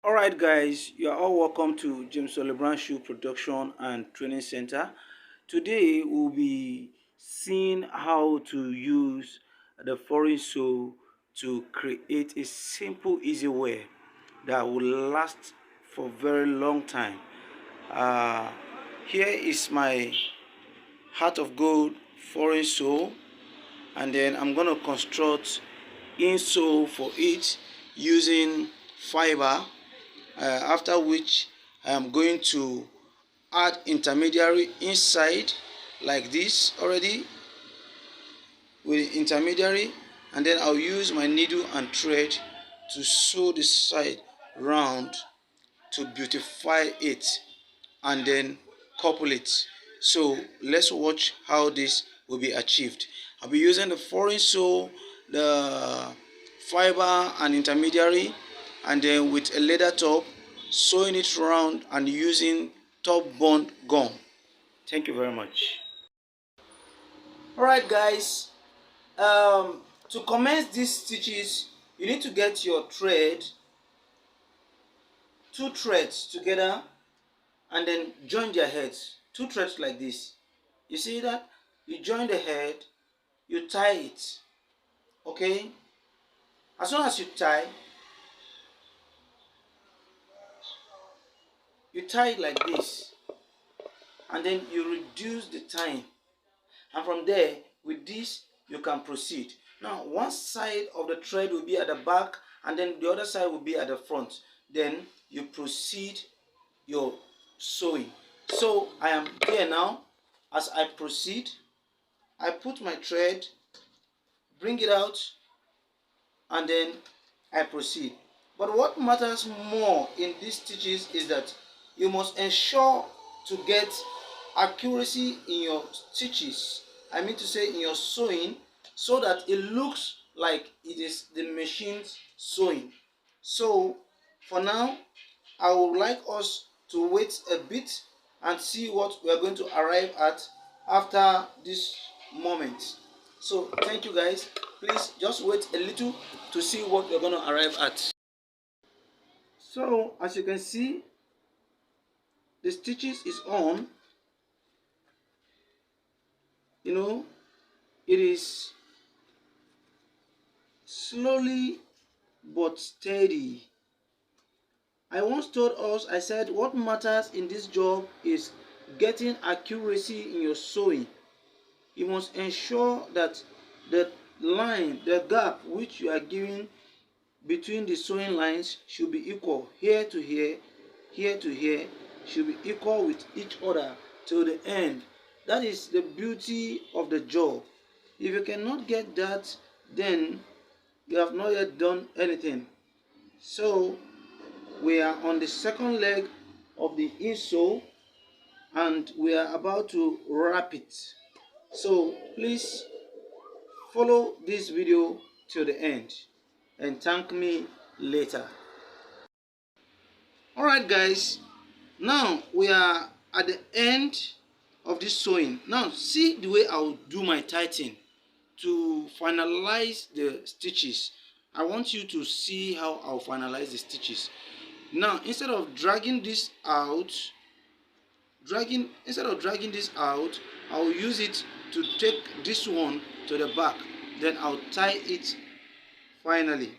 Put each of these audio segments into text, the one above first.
Alright guys, you are all welcome to Olibrown Shoes Production and Training Center. Today we'll be seeing how to use the foreign sole to create a simple easy wear that will last for a very long time. Here is my heart of gold foreign sole, and then I'm going to construct insole for it using fiber, after which I am going to add intermediary inside like this already with intermediary, and then I'll use my needle and thread to sew the side round to beautify it and then couple it. So let's watch how this will be achieved. I'll be using the foreign sole, the fiber and intermediary, and then with a leather top, sewing it round and using top bond gum. Thank you very much. Alright guys, to commence these stitches, you need to get your thread, two threads together, and then join their heads. Two threads like this. You see that? You join the head, you tie it. Okay? As soon as you tie it like this, and then you reduce the time, and from there with this you can proceed. Now one side of the thread will be at the back and then the other side will be at the front. Then you proceed your sewing. So I am here now. As I proceed, I put my thread, bring it out, and then I proceed. But what matters more in these stitches is that you must ensure to get accuracy in your stitches. I mean to say in your sewing, so that it looks like it is the machine's sewing. So for now, I would like us to wait a bit and see what we are going to arrive at after this moment. So thank you guys. Please just wait a little to see what we're going to arrive at. So as you can see, the stitches is on. You know, it is slowly but steady. I once told us, I said, what matters in this job is getting accuracy in your sewing. You must ensure that the line, the gap which you are giving between the sewing lines should be equal. Here to here, here to here should be equal with each other till the end. That is the beauty of the job. If you cannot get that, then you have not yet done anything. So we are on the second leg of the insole and we are about to wrap it. So please follow this video till the end and thank me later. Alright guys, now we are at the end of this sewing. Now see the way I'll do my tightening to finalize the stitches. I want you to see how I'll finalize the stitches. Now instead of dragging this out, I'll use it to take this one to the back. Then I'll tie it finally.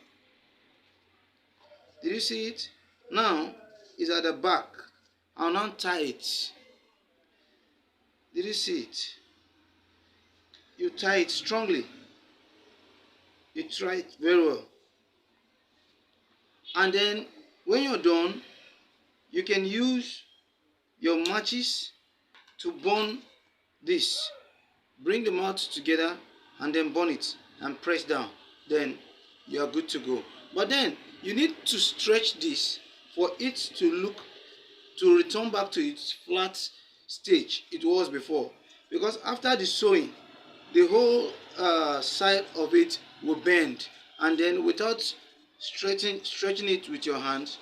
Did you see it? Now it's at the back. I'll now tie it. Did you see it? You tie it strongly. You try it very well. And then when you're done, you can use your matches to bond this. Bring the mouth together and then bond it and press down. Then you are good to go. But then you need to stretch this for it to return back to its flat stage it was before. Because after the sewing, the whole side of it will bend, and then without stretching it with your hand,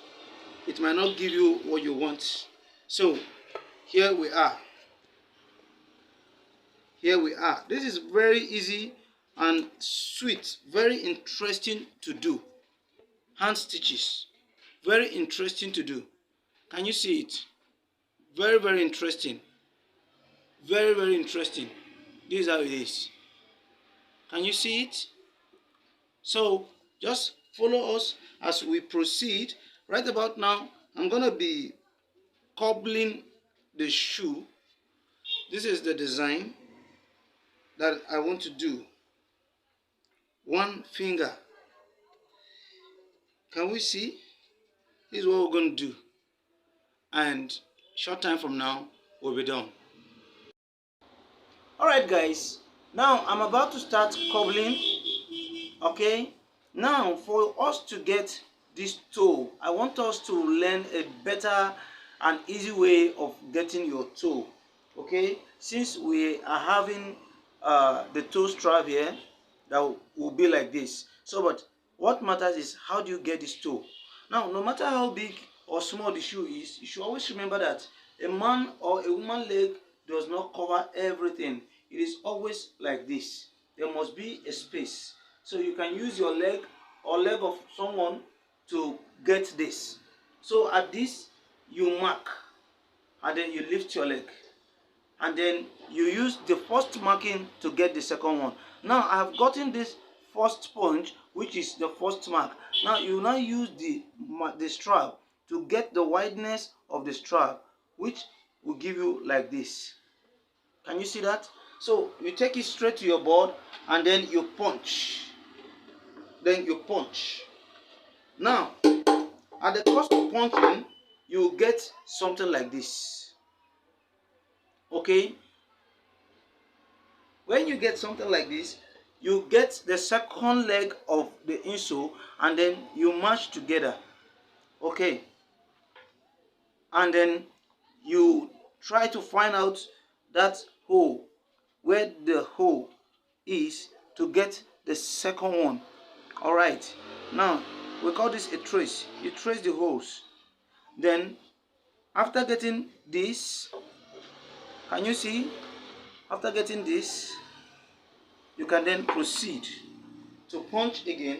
it might not give you what you want. So here we are. This is very easy and sweet, very interesting to do. Hand stitches. Very interesting to do. Can you see it? Very, very interesting. Very, very interesting. This is how it is. Can you see it? So just follow us as we proceed. Right about now, I'm going to be cobbling the shoe. This is the design that I want to do. One finger. Can we see? This is what we're going to do. And short time from now, we'll be done. Alright guys, now I'm about to start cobbling. Okay, now for us to get this toe, I want us to learn a better and easy way of getting your toe. Okay, since we are having the toe strap here that will be like this. So but what matters is how do you get this toe. Now no matter how big or small the shoe is, you should always remember that a man or a woman leg does not cover everything. It is always like this. There must be a space. So you can use your leg or leg of someone to get this. So at this, you mark and then you lift your leg. And then you use the first marking to get the second one. Now I have gotten this first punch, which is the first mark. Now you now use the strap to get the wideness of the strap, which will give you like this. Can you see that? So you take it straight to your board and then you punch. Then you punch. Now, at the cost of punching, you get something like this. Okay? When you get something like this, you get the second leg of the insole and then you match together. Okay? And then you try to find out that hole, where the hole is, to get the second one. All right, now we call this a trace. You trace the holes. Then after getting this, can you see? After getting this, you can then proceed to punch again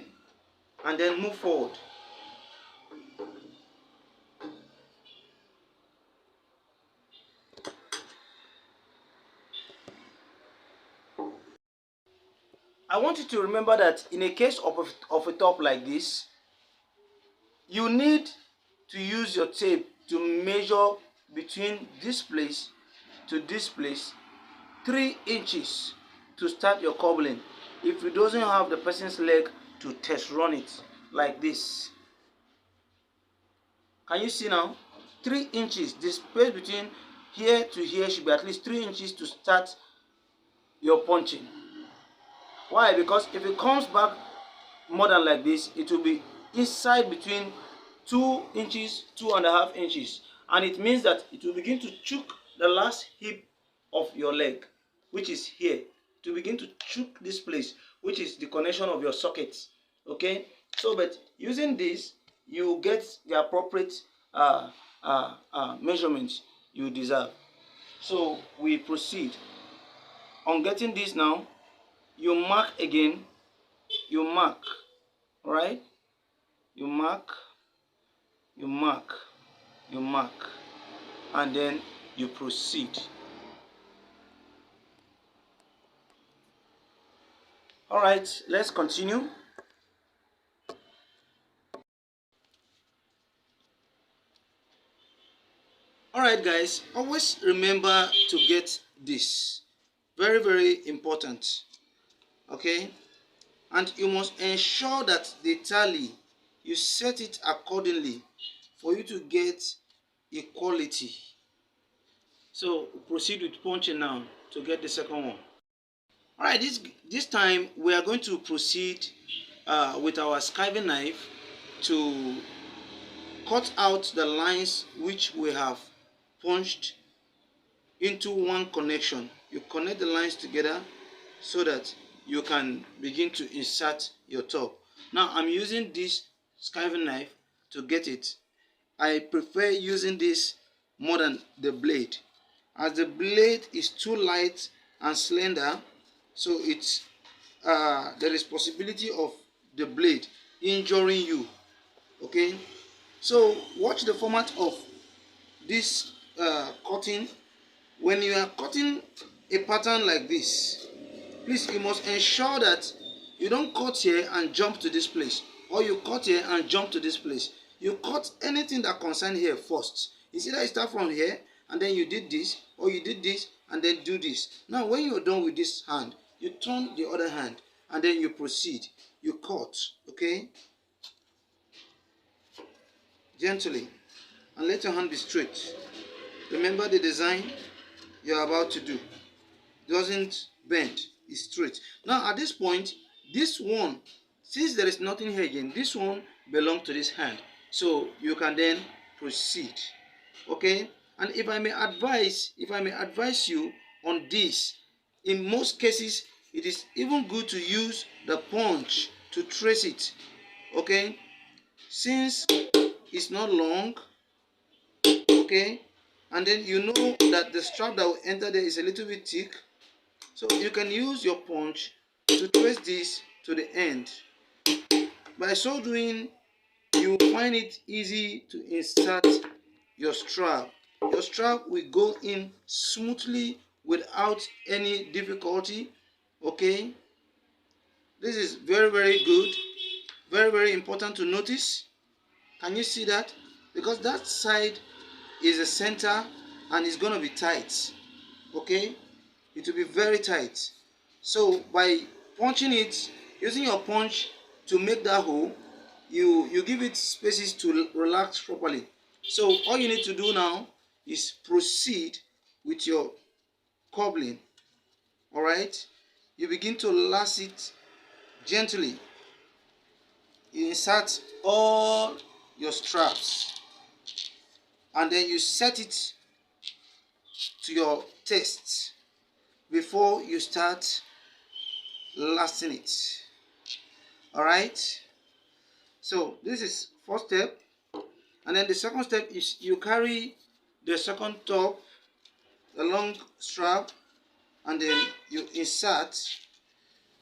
and then move forward. I want you to remember that in a case of a top like this, you need to use your tape to measure between this place to this place 3 inches to start your cobbling. If you doesn't have the person's leg to test run it like this. Can you see now? 3 inches. The space between here to here should be at least 3 inches to start your punching. Why? Because if it comes back more than like this, it will be inside between 2 inches, 2.5 inches, and it means that it will begin to choke the last hip of your leg, which is here, to begin to choke this place, which is the connection of your sockets. Okay, so but using this, you get the appropriate measurements you deserve. So we proceed on getting this. Now you mark again, you mark, right? You mark, you mark, you mark, and then you proceed. All right, let's continue. All right, guys, always remember to get this. Very, very important. Okay, and you must ensure that the tally, you set it accordingly for you to get equality. So proceed with punching now to get the second one. All right, this time we are going to proceed with our skiving knife to cut out the lines which we have punched into one connection. You connect the lines together so that you can begin to insert your top. Now I'm using this skiving knife to get it. I prefer using this more than the blade, as the blade is too light and slender, so it's there is possibility of the blade injuring you. Okay, So watch the format of this cutting. When you are cutting a pattern like this, please you must ensure that you don't cut here and jump to this place, or you cut here and jump to this place. You cut anything that concerns here first. It's either you start from here and then you did this, or you did this and then do this. Now when you're done with this hand, you turn the other hand and then you proceed. You cut, okay, gently, and let your hand be straight. Remember the design you're about to do doesn't bend, it's straight. Now at this point, this one, since there is nothing here again, this one belongs to this hand, so you can then proceed, okay. And if I may advise you on this, in most cases it is even good to use the punch to trace it, okay, since it's not long, okay, and then you know that the strap that will enter there is a little bit thick. So you can use your punch to trace this to the end. By so doing, you will find it easy to insert your strap. Your strap will go in smoothly without any difficulty, okay. This is very good, very important to notice. Can you see that? Because that side is the center and it's going to be tight, okay. It will be very tight. So by punching it, using your punch to make that hole, you give it spaces to relax properly. So all you need to do now is proceed with your cobbling. All right, you begin to lace it gently. You insert all your straps and then you set it to your taste before you start lacing it. All right, so this is first step, and then the second step is you carry the second top, the long strap, and then you insert,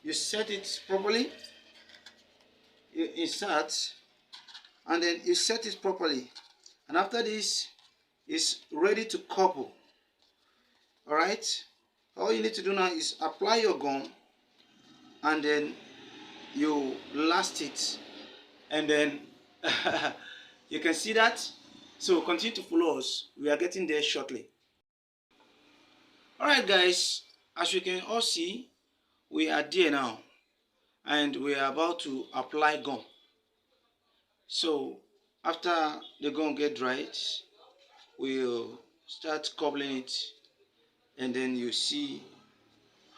you set it properly, you insert, and then you set it properly, and after this is ready to couple. All right, all you need to do now is apply your gum and then you last it, and then you can see that. So continue to follow us, we are getting there shortly. All right guys, as you can all see, we are there now and we are about to apply gum. So after the gum get dried, we'll start cobbling it, and then you see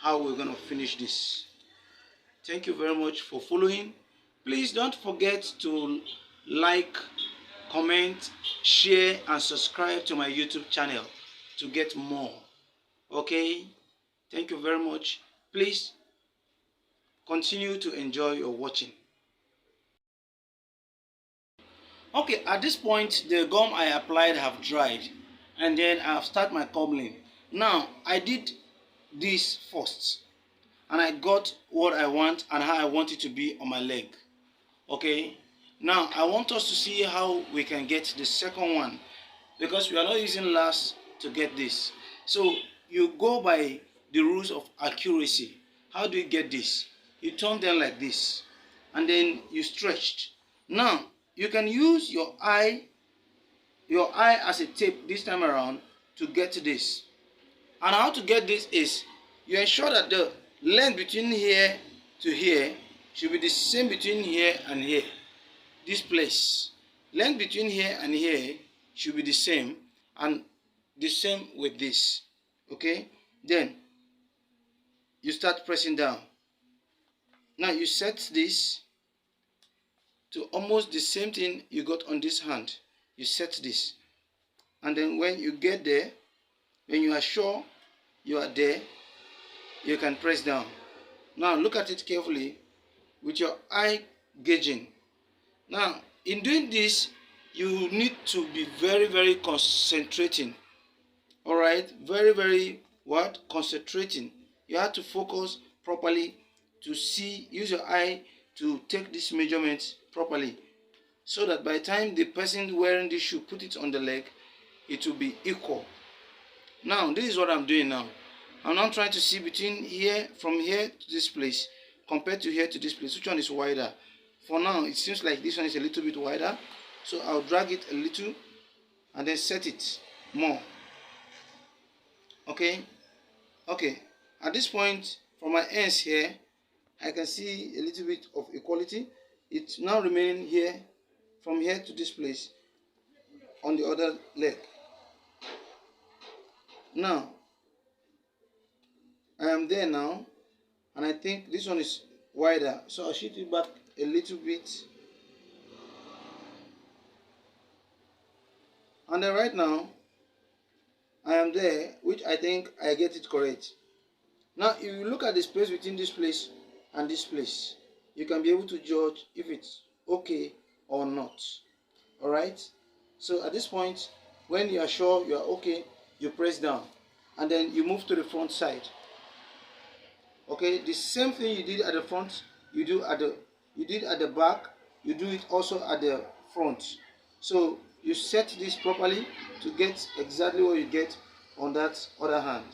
how we're going to finish this. Thank you very much for following. Please don't forget to like, comment, share and subscribe to my YouTube channel to get more. Okay, thank you very much. Please continue to enjoy your watching. Okay, at this point the gum I applied have dried, and then I've started my cobbling. Now I did this first and I got what I want and how I want it to be on my leg. Okay, now I want us to see how we can get the second one, because we are not using lace to get this. So you go by the rules of accuracy. How do you get this? You turn them like this and then you stretch. Now you can use your eye as a tape this time around to get this. And how to get this is you ensure that the length between here to here should be the same between here and here. This place, length between here and here should be the same, and the same with this. Okay, then you start pressing down. Now you set this to almost the same thing you got on this hand. You set this, and then when you get there, when you are sure you are there, you can press down. Now look at it carefully with your eye gauging. Now in doing this, you need to be very concentrating. All right, very what? Concentrating. You have to focus properly to see, use your eye to take this measurement properly. so that by the time the person wearing this shoe put it on the leg, it will be equal. Now this is what I'm doing now. I'm now trying to see between here, from here to this place, compared to here to this place, which one is wider. For now it seems like this one is a little bit wider, so I'll drag it a little and then set it more. Okay, at this point, from my ends here, I can see a little bit of equality. It's now remaining here, from here to this place on the other leg. Now I am there now, and I think this one is wider, so I'll shift it back a little bit, and then right now I am there, which I think I get it correct. Now if you look at the space between this place and this place, you can be able to judge if it's okay or not. Alright, so at this point, when you are sure you are okay, you press down and then you move to the front side. Okay, the same thing you did at the front, you did at the back, you do it also at the front. So you set this properly to get exactly what you get on that other hand.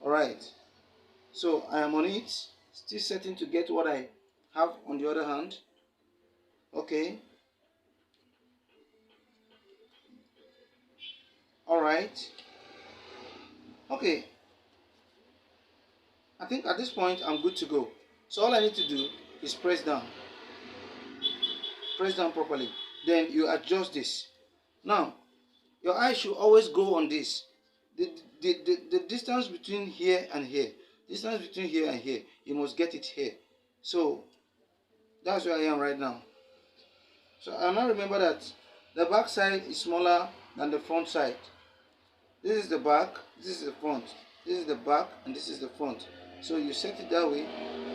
Alright, so I am on it, still setting to get what I have on the other hand. Okay, alright, okay, I think at this point I'm good to go. So all I need to do is press down properly, then you adjust this. Now your eye should always go on this, the distance between here and here, you must get it here. So that's where I am right now. So I now remember that the back side is smaller than the front side. This is the back, this is the front, this is the back, and this is the front. So you set it that way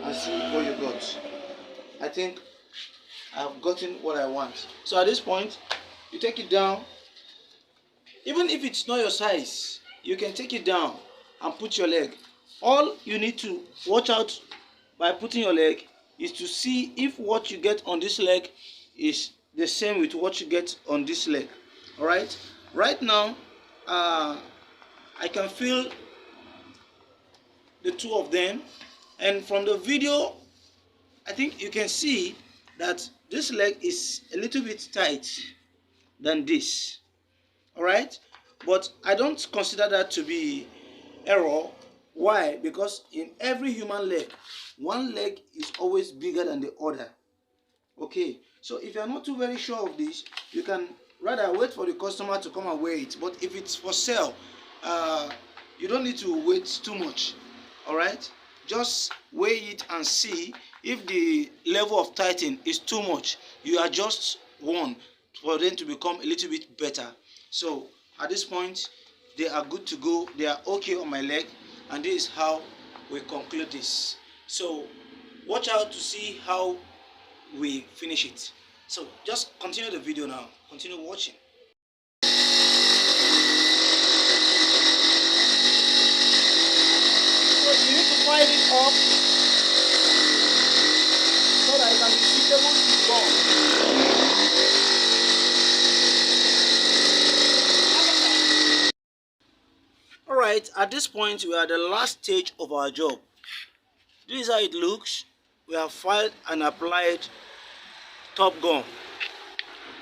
and see what you got. I think I've gotten what I want. So at this point, you take it down. Even if it's not your size, you can take it down and put your leg. All you need to watch out by putting your leg is to see if what you get on this leg is the same with what you get on this leg. Alright? Right now, I can feel the two of them, and from the video I think you can see that this leg is a little bit tight than this. Alright, but I don't consider that to be error. Why? Because in every human leg, one leg is always bigger than the other. Okay, so if you are not too very sure of this, you can rather wait for the customer to come and weigh it. But if it's for sale, you don't need to wait too much. Alright, just weigh it and see if the level of tightening is too much. You adjust one for them to become a little bit better. So at this point, they are good to go. They are okay on my leg, and this is how we conclude this. So watch out to see how we finish it. So just continue the video now. Continue watching. File it up so that it can be suitable to gum. Alright, at this point we are at the last stage of our job. This is how it looks. We have filed and applied top gum.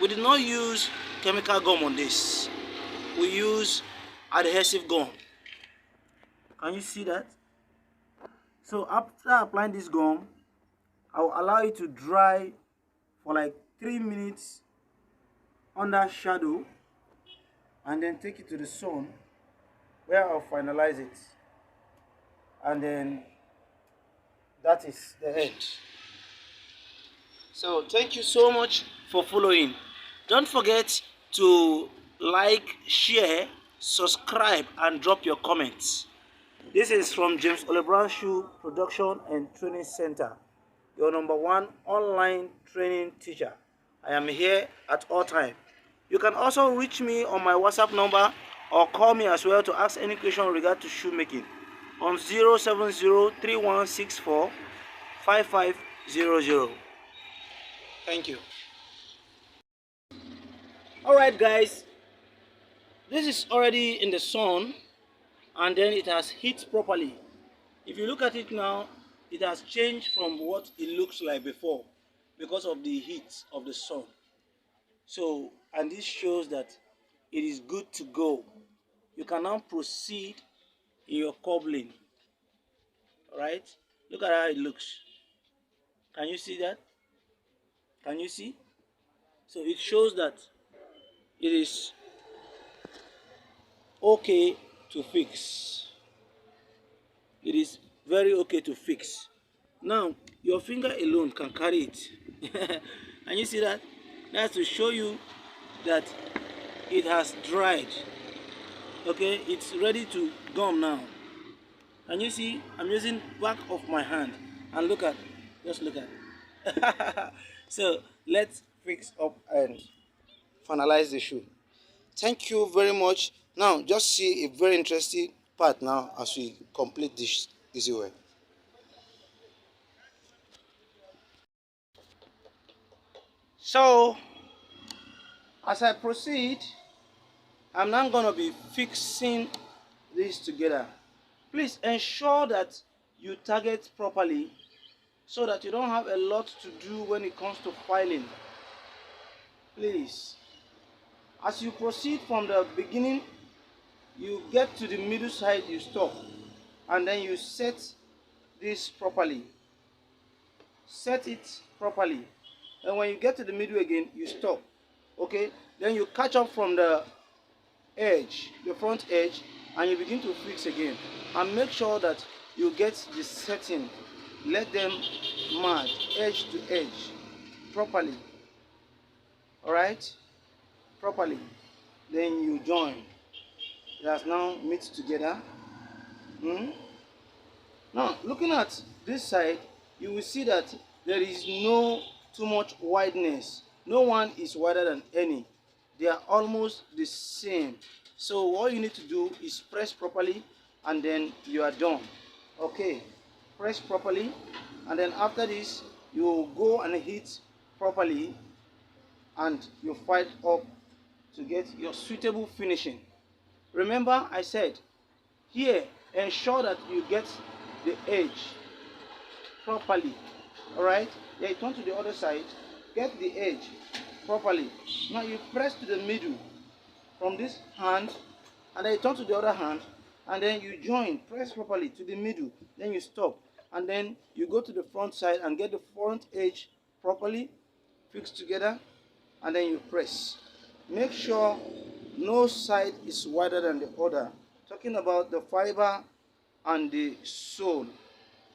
We did not use chemical gum on this. We use adhesive gum. Can you see that? So after applying this gum, I will allow it to dry for like 3 minutes under shadow, and then take it to the sun where I'll finalize it. And then that is the end. So thank you so much for following. Don't forget to like, share, subscribe, and drop your comments. This is from Olibrown Shoes Production and Training Center, your #1 online training teacher. I am here at all times. You can also reach me on my WhatsApp number or call me as well to ask any question regarding to shoemaking on 070-3164-5500. Thank you. Alright guys, this is already in the sun and then it has heat properly. If you look at it now, it has changed from what it looks like before because of the heat of the sun. So, and this shows that it is good to go. You can now proceed in your cobbling. Alright, look at how it looks. Can you see that? Can you see? So it shows that it is okay to fix. It is very okay to fix. Now your finger alone can carry it. And you see that? That's to show you that it has dried. Okay, it's ready to gum now. And you see, I'm using back of my hand and look at, just look at. So let's fix up and finalize the shoe. Thank you very much. Now just see a very interesting part now as we complete this easy way. So as I proceed, I'm now going to be fixing this together. Please ensure that you target properly so that you don't have a lot to do when it comes to filing. Please, as you proceed from the beginning, you get to the middle side, you stop, and then you set this properly. Set it properly, and when you get to the middle again, you stop. Okay, then you catch up from the edge, the front edge, and you begin to fix again, and make sure that you get the setting. Let them match edge to edge properly. All right, properly. Then you join. It has now meet together. Now looking at this side, you will see that there is no too much wideness. No one is wider than any. They are almost the same. So all you need to do is press properly and then you are done. Okay, press properly, and then after this you go and hit properly and you fight up to get your suitable finishing. Remember I said here, ensure that you get the edge properly. Alright, then you turn to the other side, get the edge properly. Now you press to the middle from this hand, and then you turn to the other hand, and then you join, press properly to the middle, then you stop, and then you go to the front side and get the front edge properly fixed together, and then you press. Make sure no side is wider than the other. Talking about the fiber and the sole,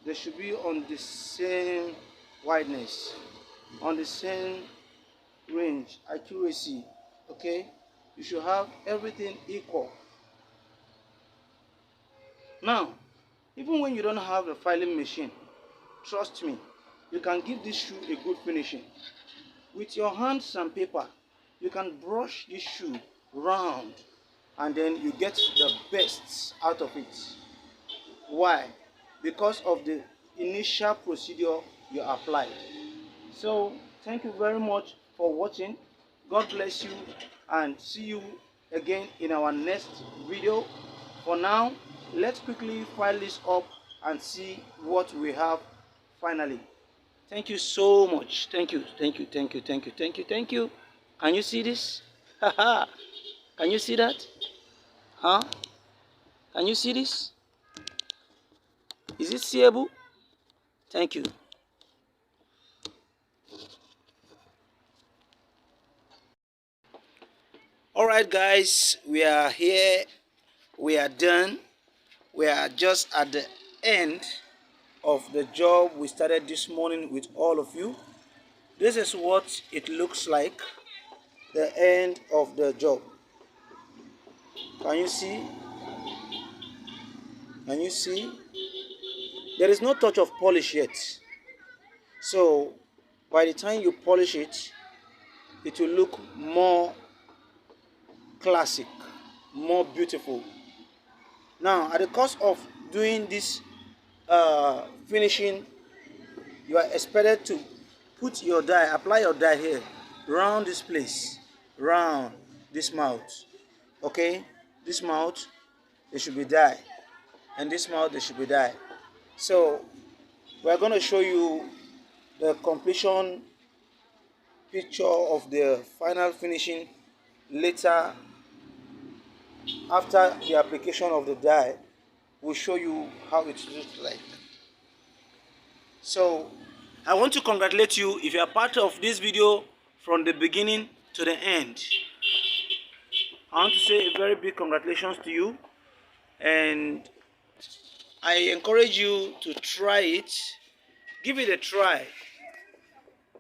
they should be on the same wideness, on the same range, accuracy. Okay, you should have everything equal. Now, even when you don't have a filing machine, trust me, you can give this shoe a good finishing. With your hands and paper, you can brush this shoe round and then you get the best out of it. Why? Because of the initial procedure you applied. So thank you very much for watching. God bless you, and see you again in our next video. For now, let's quickly file this up and see what we have finally. Thank you so much. Thank you, thank you, thank you, thank you, thank you, thank you. Can you see this? Can you see that? Huh? Can you see this? Is it seeable? Thank you. Alright guys, we are here. We are done. We are just at the end of the job we started this morning with all of you. This is what it looks like, the end of the job. Can you see? Can you see? There is no touch of polish yet. So by the time you polish it, it will look more classic, more beautiful. Now, at the cost of doing this finishing, you are expected to put your dye, apply your dye here, round this place, round, this mouth. Okay, this mouth there should be die, and this mouth there should be die. So we're going to show you the completion picture of the final finishing later. After the application of the dye, we'll show you how it looks like. So I want to congratulate you if you are part of this video from the beginning to the end. I want to say a very big congratulations to you, and I encourage you to try it. Give it a try.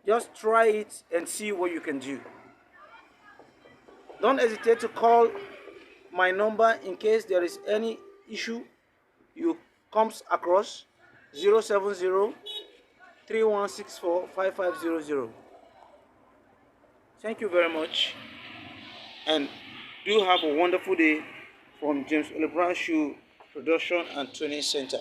Just try it and see what you can do. Don't hesitate to call my number in case there is any issue you comes across. 070-3164-5500. Thank you very much, and do have a wonderful day from James Olibrown Shoe Production and Training Center.